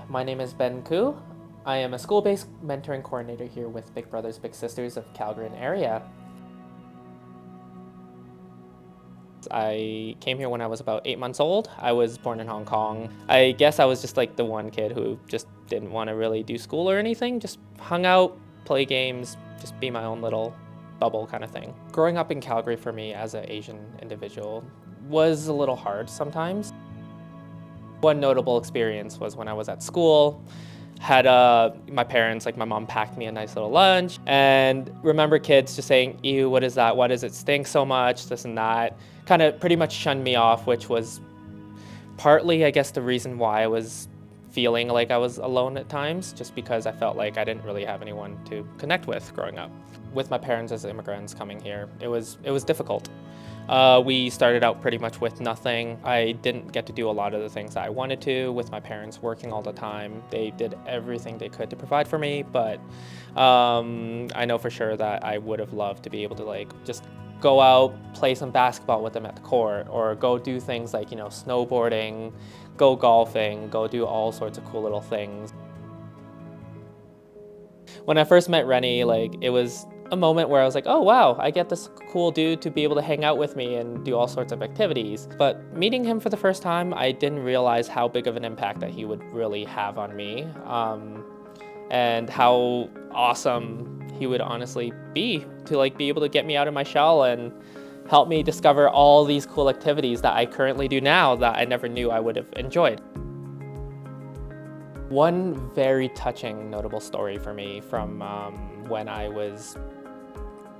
My name is Ben Koo. I am a school-based mentoring coordinator here with Big Brothers Big Sisters of Calgary and area. I came here when I was about 8 months old. I was born in Hong Kong. I guess I was just like the one kid who just didn't want to really do school or anything, just hung out, play games, just be my own little bubble kind of thing. Growing up in Calgary for me as an Asian individual was a little hard sometimes. One notable experience was when I was at school. Had my parents, like my mom packed me a nice little lunch, and remember kids just saying, ew, what is that? Why does it stink so much? This and that. Kind of pretty much shunned me off, which was partly, I guess, the reason why I was feeling like I was alone at times, just because I felt like I didn't really have anyone to connect with growing up. With my parents as immigrants coming here, it was difficult. We started out pretty much with nothing. I didn't get to do a lot of the things that I wanted to with my parents working all the time. They did everything they could to provide for me, but I know for sure that I would have loved to be able to like just go out, play some basketball with them at the court, or go do things like, you know, snowboarding, go golfing, go do all sorts of cool little things. When I first met Renny, like it was a moment where I was like, oh wow, I get this cool dude to be able to hang out with me and do all sorts of activities. But meeting him for the first time, I didn't realize how big of an impact that he would really have on me, and how awesome he would honestly be to like be able to get me out of my shell and help me discover all these cool activities that I currently do now that I never knew I would have enjoyed. One very touching, notable story for me from when I was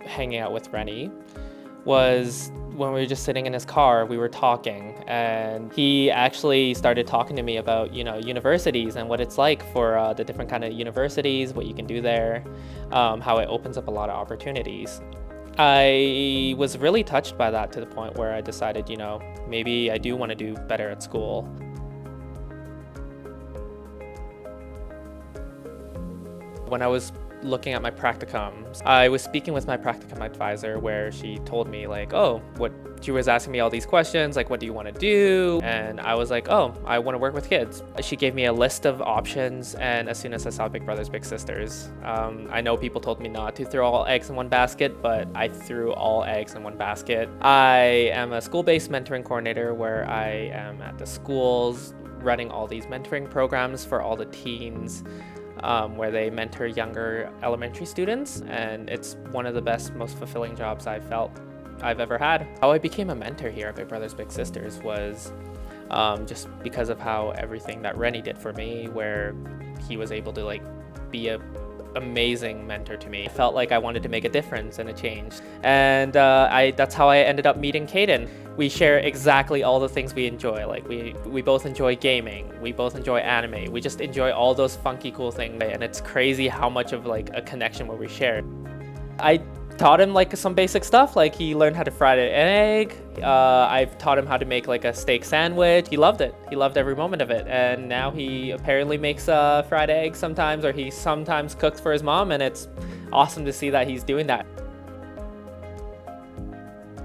hanging out with Renny was when we were just sitting in his car, we were talking, and he actually started talking to me about, you know, universities and what it's like for the different kind of universities, what you can do there, how it opens up a lot of opportunities. I was really touched by that to the point where I decided, you know, maybe I do want to do better at school. When I was looking at my practicums, I was speaking with my practicum advisor where she told me like, she was asking me all these questions, like, what do you want to do? And I was like, oh, I want to work with kids. She gave me a list of options, and as soon as I saw Big Brothers Big Sisters, I know people told me not to throw all eggs in one basket, but I threw all eggs in one basket. I am a school-based mentoring coordinator where I am at the schools running all these mentoring programs for all the teens, where they mentor younger elementary students, and it's one of the best, most fulfilling jobs I've ever had. How I became a mentor here at Big Brothers Big Sisters was just because of how everything that Renny did for me, where he was able to like be a amazing mentor to me. I felt like I wanted to make a difference and a change, and that's how I ended up meeting Kaden. We share exactly all the things we enjoy. Like we both enjoy gaming, we both enjoy anime, we just enjoy all those funky cool things, and it's crazy how much of like a connection where we share. I taught him like some basic stuff, like he learned how to fry an egg. I've taught him how to make like a steak sandwich. He loved it. He loved every moment of it. And now he apparently makes fried eggs sometimes, or he sometimes cooks for his mom, and it's awesome to see that he's doing that.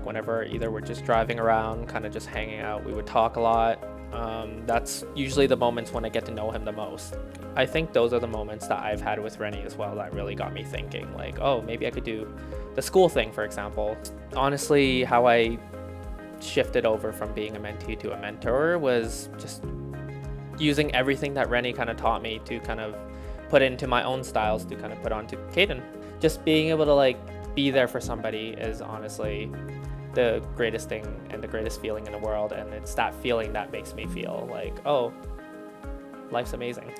Whenever either we're just driving around, kind of just hanging out, we would talk a lot. That's usually the moments when I get to know him the most. I think those are the moments that I've had with Renny as well that really got me thinking, like, oh, maybe I could do the school thing, for example. Honestly, how I shifted over from being a mentee to a mentor was just using everything that Renny kind of taught me to kind of put into my own styles to kind of put onto Kaden. Just being able to like be there for somebody is honestly the greatest thing and the greatest feeling in the world, and it's that feeling that makes me feel like, oh, life's amazing.